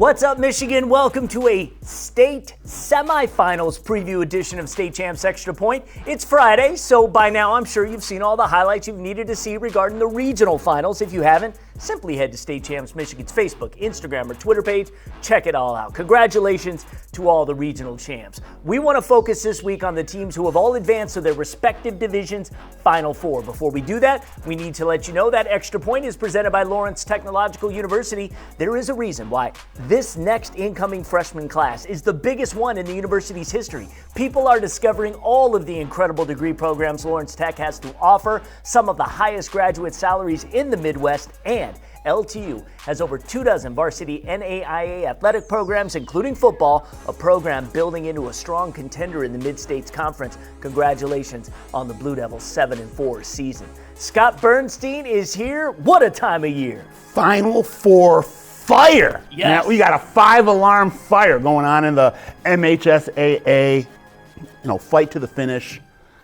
What's up, Michigan? Welcome to a state semifinals preview edition of State Champs Extra Point. It's Friday, so by now I'm sure you've seen all the highlights you've needed to see regarding the regional finals. If you haven't, simply head to State Champs Michigan's Facebook, Instagram, or Twitter page. Check it all out. Congratulations to all the regional champs. We want to focus this week on the teams who have all advanced to their respective divisions' Final Four. Before we do that, we need to let you know that Extra Point is presented by Lawrence Technological University. There is a reason why this next incoming freshman class is the biggest one in the university's history. People are discovering all of the incredible degree programs Lawrence Tech has to offer, some of the highest graduate salaries in the Midwest, and LTU has over 24 varsity NAIA athletic programs, including football, a program building into a strong contender in the Mid-States Conference. Congratulations on the Blue Devils' 7-4 season. Scott Burnstein is here. What a time of year. Final Four fire. Yes. Now, we got a 5-alarm fire going on in the MHSAA, fight to the finish,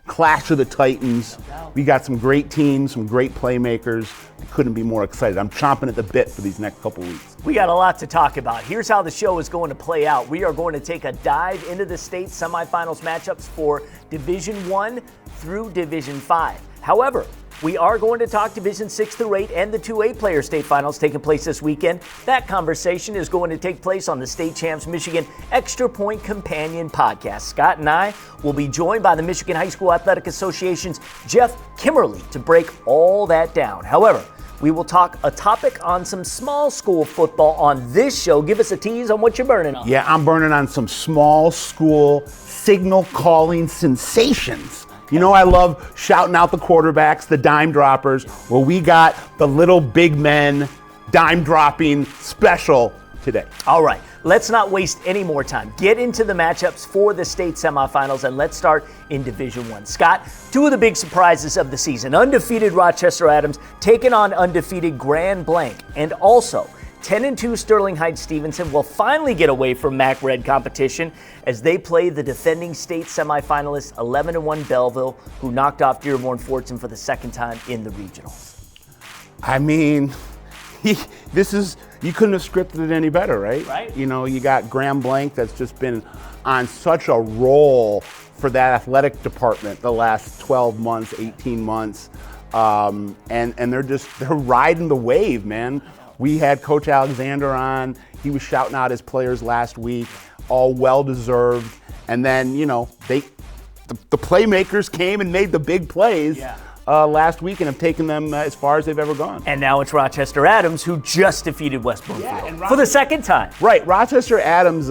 clash of the Titans. We got some great teams, some great playmakers. I couldn't be more excited. I'm chomping at the bit for these next couple weeks. We got a lot to talk about. Here's how the show is going to play out. We are going to take a dive into the state semifinals matchups for Division I through Division V. However, we are going to talk Division 6 through 8 and the 2A player state finals taking place this weekend. That conversation is going to take place on the State Champs Michigan Extra Point Companion podcast. Scott and I will be joined by the Michigan High School Athletic Association's Jeff Kimmerly to break all that down. However, we will talk a topic on some small school football on this show. Give us a tease on what you're burning on. Yeah, I'm burning on some small school signal calling sensations. You know, I love shouting out the quarterbacks, the dime droppers. Well, we got the little big men dime dropping special today. All right, let's not waste any more time. Get into the matchups for the state semifinals, and let's start in Division I. Scott, two of the big surprises of the season. Undefeated Rochester Adams taking on undefeated Grand Blanc, and also 10-2 Sterling Heights-Stevenson will finally get away from MAC Red competition as they play the defending state semifinalists 11-1 Belleville, who knocked off Dearborn Fortune for the second time in the regionals. I mean, you couldn't have scripted it any better, right? Right. You know, you got Grand Blanc that's just been on such a roll for that athletic department the last 12 months, 18 months, and they're riding the wave, man. We had Coach Alexander on. He was shouting out his players last week, all well-deserved. And then, the playmakers came and made the big plays last week and have taken them as far as they've ever gone. And now it's Rochester Adams, who just defeated West Bloomfield for the second time. Right, Rochester Adams,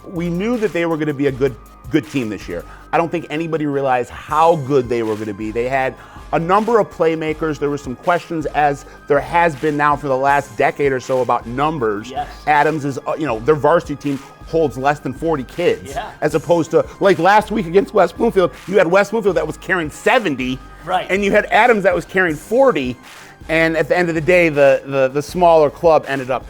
we knew that they were going to be a good team this year. I don't think anybody realized how good they were going to be. They had a number of playmakers. There were some questions, as there has been now for the last decade or so, about numbers. Yes. Adams is, their varsity team holds less than 40 kids. Yeah. As opposed to, like last week against West Bloomfield, you had West Bloomfield that was carrying 70. Right. And you had Adams that was carrying 40. And at the end of the day, the smaller club ended up,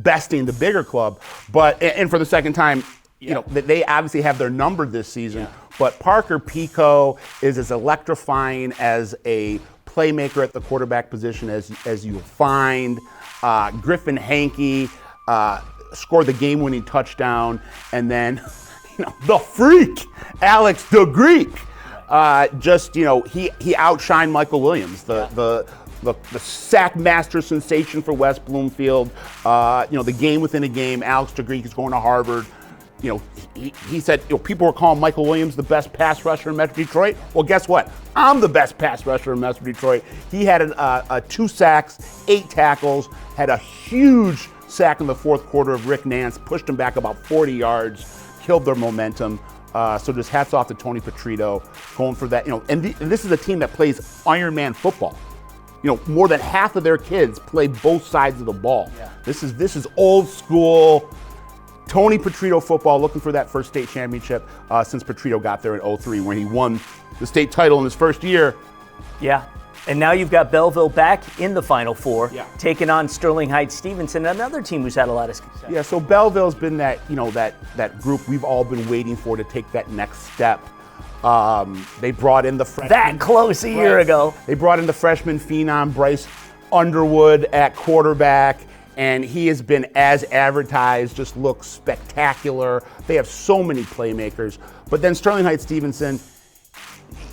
besting the bigger club. And for the second time, they obviously have their number this season. Yeah. But Parker Pico is as electrifying as a playmaker at the quarterback position as you'll find. Griffin Hankey scored the game-winning touchdown, and then the freak Alex the Greek he outshined Michael Williams, the sack master sensation for West Bloomfield. The game within a game. Alex the Greek is going to Harvard. He said, people were calling Michael Williams the best pass rusher in Metro Detroit. Well, guess what? I'm the best pass rusher in Metro Detroit. He had 2 sacks, 8 tackles, had a huge sack in the fourth quarter of Rick Nance, pushed him back about 40 yards, killed their momentum. So just hats off to Tony Petrito going for that. And this is a team that plays Iron Man football. More than half of their kids play both sides of the ball. Yeah. This is old school Tony Petrito football, looking for that first state championship since Petrito got there in 2003 when he won the state title in his first year. Yeah, and now you've got Belleville back in the Final Four, taking on Sterling Heights-Stevenson, another team who's had a lot of success. Yeah, so Belleville's been that group we've all been waiting for to take that next step. They brought in the freshman. That close a year ago. They brought in the freshman phenom Bryce Underwood at quarterback. and he has been as advertised, just looks spectacular. They have so many playmakers. But then Sterling Heights Stevenson,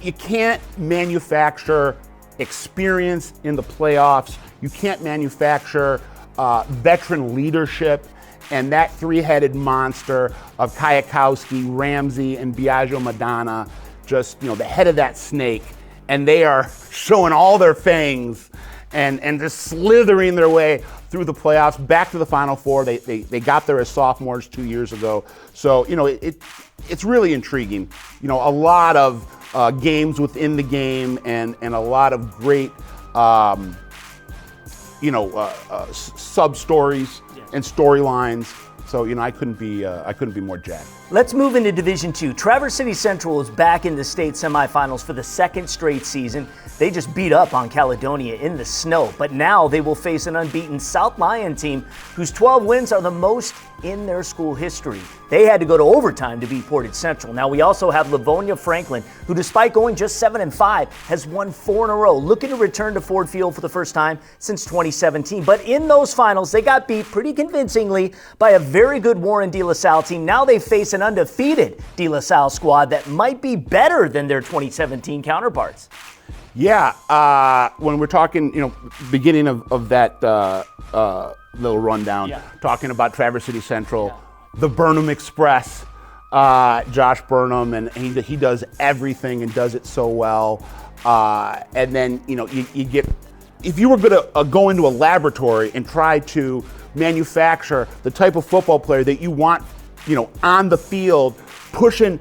you can't manufacture experience in the playoffs. You can't manufacture veteran leadership, and that three-headed monster of Kayakowski, Ramsey, and Biagio Madonna, just, the head of that snake, and they are showing all their fangs and just slithering their way through the playoffs, back to the Final Four. They got there as sophomores 2 years ago. So, it's really intriguing. A lot of games within the game and a lot of great, sub-stories and storylines. So, I couldn't be more jacked. Let's move into Division II. Traverse City Central is back in the state semifinals for the second straight season. They just beat up on Caledonia in the snow, but now they will face an unbeaten South Lyon team whose 12 wins are the most in their school history. They had to go to overtime to beat Portage Central. Now we also have Livonia Franklin, who despite going just 7-5, has won 4 in a row, looking to return to Ford Field for the first time since 2017. But in those finals, they got beat pretty convincingly by a very good Warren De La Salle team. Now they face an undefeated De La Salle squad that might be better than their 2017 counterparts. Yeah, when we're talking, beginning of that little rundown, talking about Traverse City Central, the Burnham Express, Josh Burnham, and he does everything and does it so well. And then, you get, if you were going to go into a laboratory and try to manufacture the type of football player that you want, on the field, pushing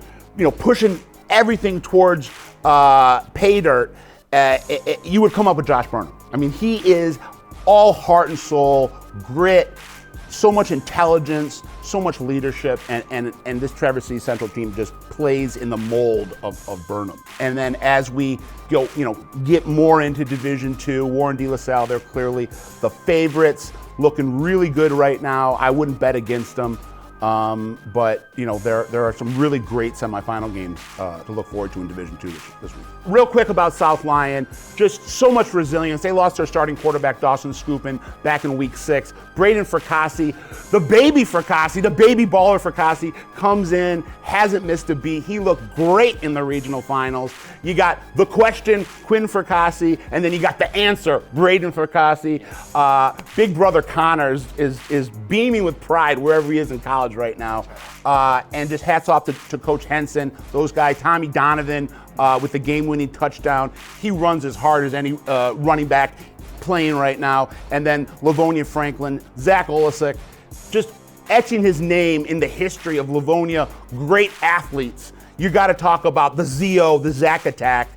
everything towards pay dirt, you would come up with Josh Burnham. I mean, he is all heart and soul, grit, so much intelligence, so much leadership, and this Traverse City Central team just plays in the mold of Burnham. And then as we go, get more into Division II, Warren De La Salle, they're clearly the favorites, looking really good right now. I wouldn't bet against them. But there are some really great semifinal games to look forward to in Division II this week. Real quick about South Lyon, just so much resilience. They lost their starting quarterback, Dawson Scoopin, back in week 6. Braden Fracassi, the baby baller Fracassi, comes in, hasn't missed a beat. He looked great in the regional finals. You got the question, Quinn Fracassi, and then you got the answer, Braden Fracassi. Big brother Connor is beaming with pride wherever he is in college right now. And just hats off to Coach Henson, those guys. Tommy Donovan with the game-winning touchdown. He runs as hard as any running back playing right now. And then Livonia Franklin, Zach Olisic, just etching his name in the history of Livonia great athletes. You got to talk about the Zio, the Zach attack.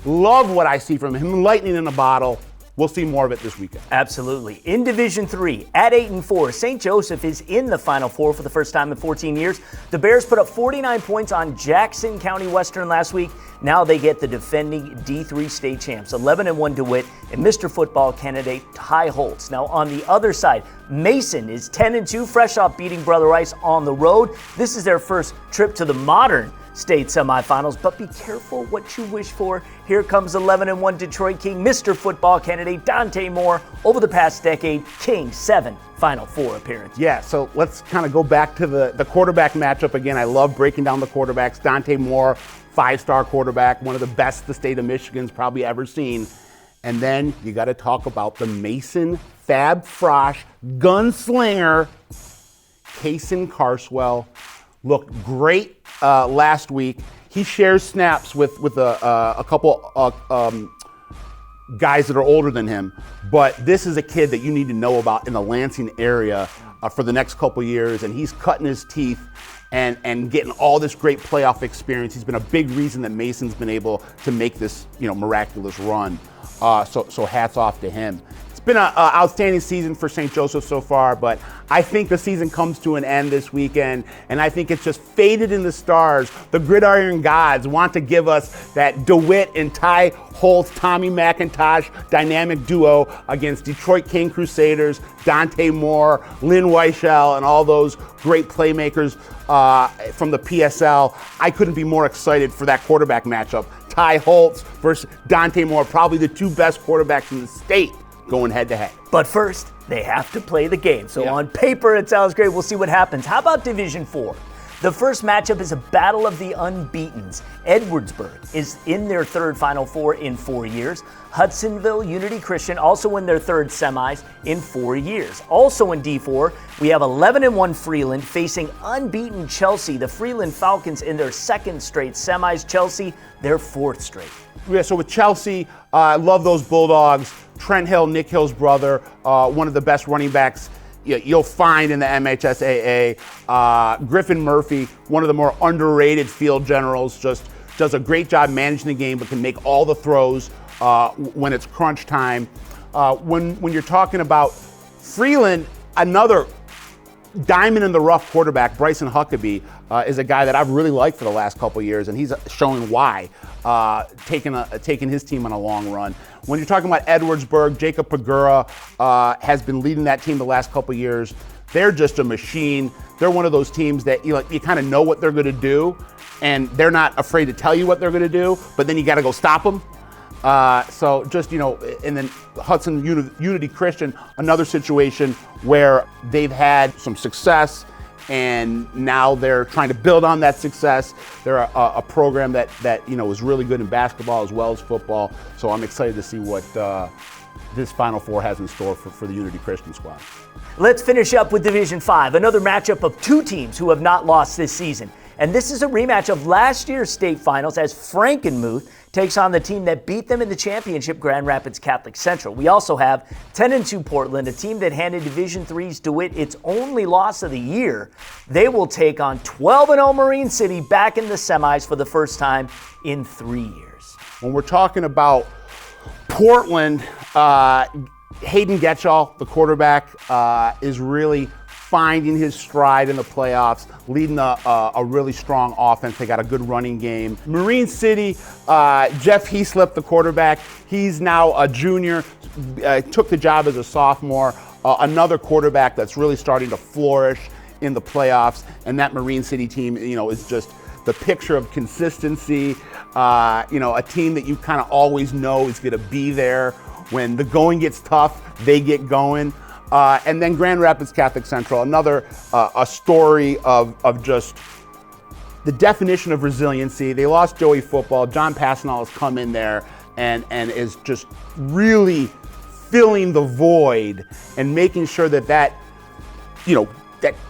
Love what I see from him. Lightning in a bottle. We'll see more of it this weekend. Absolutely. In Division III, at 8-4, St. Joseph is in the Final Four for the first time in 14 years. The Bears put up 49 points on Jackson County Western last week. Now they get the defending D3 state champs, 11-1 DeWitt, and Mr. Football candidate Ty Holtz. Now on the other side, Mason is 10-2, fresh off beating Brother Rice on the road. This is their first trip to the modern state semifinals, but be careful what you wish for. Here comes 11-1 Detroit King, Mr. Football candidate Dante Moore. Over the past decade, King 7 Final Four appearances. Yeah, so let's kind of go back to the quarterback matchup again. I love breaking down the quarterbacks. Dante Moore, 5-star quarterback, one of the best the state of Michigan's probably ever seen. And then you got to talk about the Mason Fab Frosh gunslinger, Kaysen Carswell. Looked great last week. He shares snaps with a couple guys that are older than him, but this is a kid that you need to know about in the Lansing area for the next couple years, and he's cutting his teeth and getting all this great playoff experience. He's been a big reason that Mason's been able to make this miraculous run. So hats off to him. It's been an outstanding season for St. Joseph so far, but I think the season comes to an end this weekend, and I think it's just fated in the stars. The gridiron gods want to give us that DeWitt and Ty Holtz, Tommy McIntosh dynamic duo against Detroit King Crusaders, Dante Moore, Lynn Weichel, and all those great playmakers from the PSL. I couldn't be more excited for that quarterback matchup. Ty Holtz versus Dante Moore, probably the two best quarterbacks in the state going head to head. But first, they have to play the game. So on paper, it sounds great. We'll see what happens. How about Division 4? The first matchup is a battle of the unbeatens. Edwardsburg is in their third Final Four in 4 years. Hudsonville Unity Christian also in their third semis in 4 years. Also in D4, we have 11-1 Freeland facing unbeaten Chelsea. The Freeland Falcons in their second straight semis. Chelsea, their fourth straight. Yeah, so with Chelsea, I love those Bulldogs. Trent Hill, Nick Hill's brother, one of the best running backs you'll find in the MHSAA. Griffin Murphy, one of the more underrated field generals, just does a great job managing the game, but can make all the throws when it's crunch time. When you're talking about Freeland, another diamond in the rough quarterback, Bryson Huckabee, is a guy that I've really liked for the last couple of years, and he's showing why, taking his team on a long run. When you're talking about Edwardsburg, Jacob Pagura has been leading that team the last couple of years. They're just a machine. They're one of those teams that you kind of know what they're going to do, and they're not afraid to tell you what they're going to do, but then you got to go stop them. So just, and then Hudson Unity Christian, another situation where they've had some success and now they're trying to build on that success. They're a program that is really good in basketball as well as football. So I'm excited to see what this Final Four has in store for the Unity Christian squad. Let's finish up with Division 5, another matchup of two teams who have not lost this season. And this is a rematch of last year's state finals as Frankenmuth takes on the team that beat them in the championship, Grand Rapids Catholic Central. We also have 10-2 Portland, a team that handed Division III's DeWitt its only loss of the year. They will take on 12-0 Marine City back in the semis for the first time in 3 years. When we're talking about Portland, Hayden Getchell, the quarterback, is really finding his stride in the playoffs, leading a really strong offense. They got a good running game. Marine City, Jeff Heaslip, the quarterback, he's now a junior, took the job as a sophomore. Another quarterback that's really starting to flourish in the playoffs, and that Marine City team, is just the picture of consistency. A team that you kind of always know is going to be there when the going gets tough. They get going. And then Grand Rapids Catholic Central, another a story of just the definition of resiliency. They lost Joey Football. John Passanal has come in there and is just really filling the void and making sure that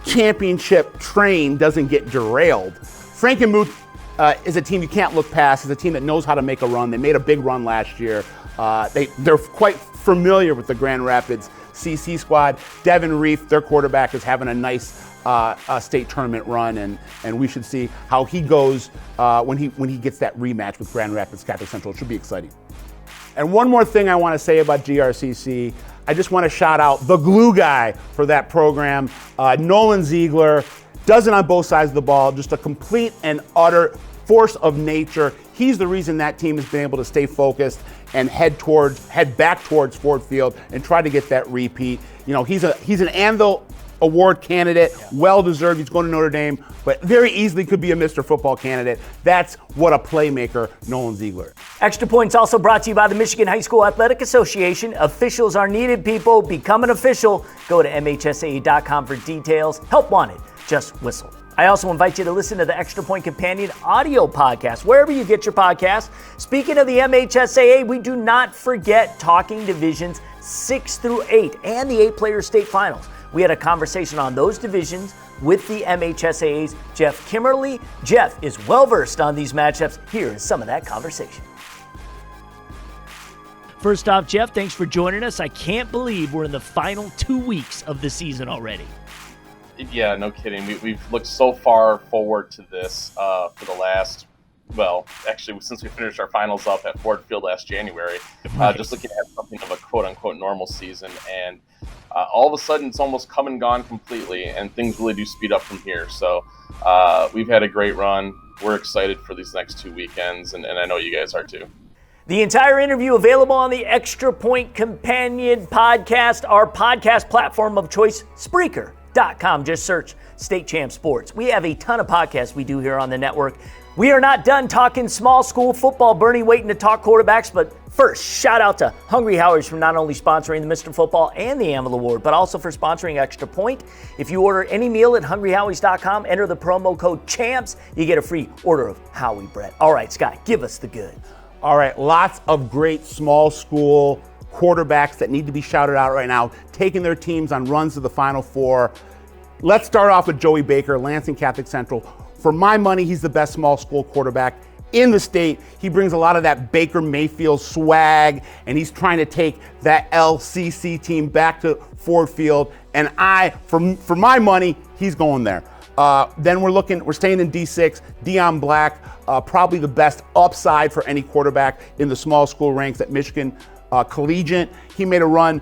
championship train doesn't get derailed. Frankenmuth is a team you can't look past. It's a team that knows how to make a run. They made a big run last year. They're quite familiar with the Grand Rapids CC squad. Devin Reef, their quarterback, is having a nice state tournament run, and we should see how he goes when he gets that rematch with Grand Rapids Catholic Central. It should be exciting. And one more thing I want to say about GRCC, I just want to shout out the glue guy for that program, Nolan Ziegler. Does it on both sides of the ball, just a complete and utter force of nature. He's the reason that team has been able to stay focused and head back towards Ford Field and try to get that repeat. He's an Anvil Award candidate, well deserved. He's going to Notre Dame, but very easily could be a Mr. Football candidate. That's what a playmaker Nolan Ziegler. Extra Points also brought to you by the Michigan High School Athletic Association. Officials are needed, people. Become an official. Go to MHSAA.com for details. Help wanted. Just whistle. I also invite you to listen to the Extra Point Companion audio podcast, wherever you get your podcasts. Speaking of the MHSAA, we do not forget Talking Divisions 6 through 8 and the 8-player state finals. We had a conversation on those divisions with the MHSAA's Jeff Kimmerly. Jeff is well-versed on these matchups. Here is some of that conversation. First off, Jeff, thanks for joining us. I can't believe we're in the final 2 weeks of the season already. Yeah, no kidding. We've looked so far forward to this for the last, actually, since we finished our finals up at Ford Field last January, just looking at something of a quote-unquote normal season. And all of a sudden, it's almost come and gone completely, and things really do speed up from here. So we've had a great run. We're excited for these next 2 weekends, and I know you guys are too. The entire interview available on the Extra Point Companion podcast, our podcast platform of choice, Spreaker.com. Just search State Champ Sports. We have a ton of podcasts we do here on the network. We are not done talking small school football. Bernie waiting to talk quarterbacks, but first, shout out to Hungry Howie's for not only sponsoring the Mr. Football and the Anvil Award, but also for sponsoring Extra Point. If you order any meal at hungryhowies.com, enter the promo code CHAMPS, you get a free order of Howie bread. All right, Scott, give us the good. All right, lots of great small school quarterbacks that need to be shouted out right now, taking their teams on runs to the Final Four. Let's start off with Joey Baker, Lansing Catholic Central. For my money, he's the best small school quarterback in the state. He brings a lot of that Baker Mayfield swag, and he's trying to take that LCC team back to Ford Field. And for my money, he's going there. Then we're staying in D6. Deion Black, probably the best upside for any quarterback in the small school ranks at Michigan Collegiate. He made a run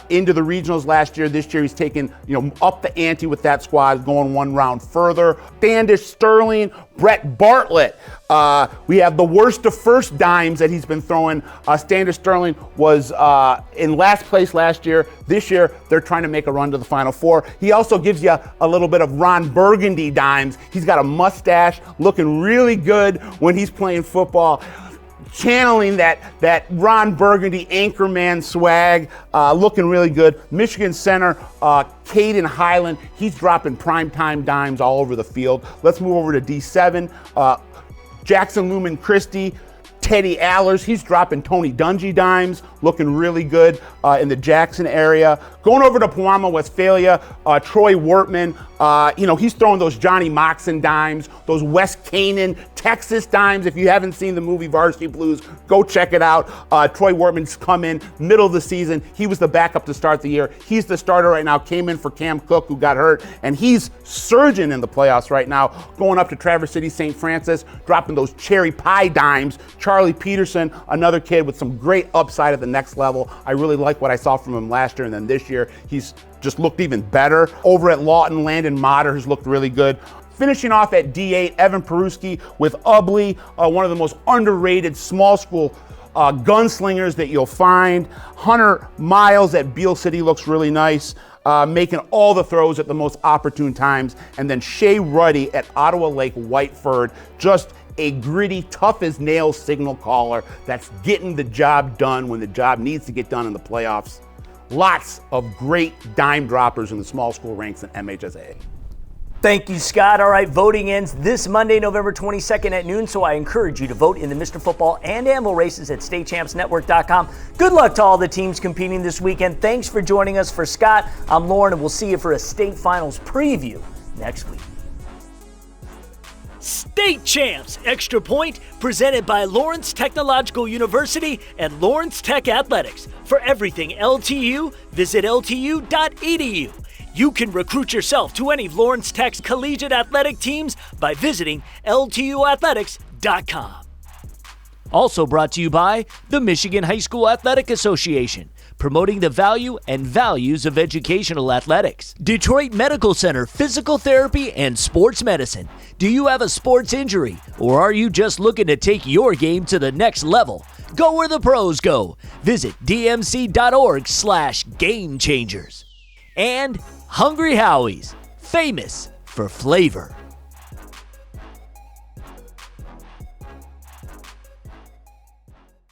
into the regionals last year. This year he's taken up the ante with that squad, going one round further. Standish Sterling, Brett Bartlett. We have the worst of first dimes that he's been throwing. Standish Sterling was in last place last year. This year they're trying to make a run to the Final Four. He also gives you a little bit of Ron Burgundy dimes. He's got a mustache, looking really good when he's playing football. Channeling that Ron Burgundy anchorman swag, looking really good. Michigan center, Caden Highland, he's dropping primetime dimes all over the field. Let's move over to D7. Jackson Lumen Christie, Teddy Allers, he's dropping Tony Dungy dimes, looking really good in the Jackson area. Going over to Pewamo, Westphalia, Troy Wortman, he's throwing those Johnny Moxon dimes, those West Canaan, Texas dimes. If you haven't seen the movie Varsity Blues, go check it out. Troy Wortman's come in middle of the season. He was the backup to start the year. He's the starter right now, came in for Cam Cook, who got hurt, and he's surging in the playoffs right now, going up to Traverse City St. Francis, dropping those cherry pie dimes. Charlie Peterson, another kid with some great upside at the next level. I really like what I saw from him last year, and then this year he's just looked even better. Over at Lawton, Landon Motter has looked really good. Finishing off at D8, Evan Peruski with Ubley, one of the most underrated small school gunslingers that you'll find. Hunter Miles at Beale City looks really nice, making all the throws at the most opportune times. And then Shea Ruddy at Ottawa Lake Whiteford, just a gritty, tough as nails signal caller that's getting the job done when the job needs to get done in the playoffs. Lots of great dime droppers in the small school ranks in MHSAA. Thank you, Scott. All right, voting ends this Monday, November 22nd at noon, so I encourage you to vote in the Mr. Football and Anvil races at statechampsnetwork.com. Good luck to all the teams competing this weekend. Thanks for joining us. For Scott, I'm Lorne, and we'll see you for a state finals preview next week. State Champs Extra Point, presented by Lawrence Technological University and Lawrence Tech Athletics. For everything LTU, visit ltu.edu. You can recruit yourself to any of Lawrence Tech's collegiate athletic teams by visiting ltuathletics.com. Also brought to you by the Michigan High School Athletic Association, promoting the value and values of educational athletics. Detroit Medical Center Physical Therapy and Sports Medicine. Do you have a sports injury, or are you just looking to take your game to the next level? Go where the pros go. Visit dmc.org/gamechangers. And Hungry Howie's, famous for flavor.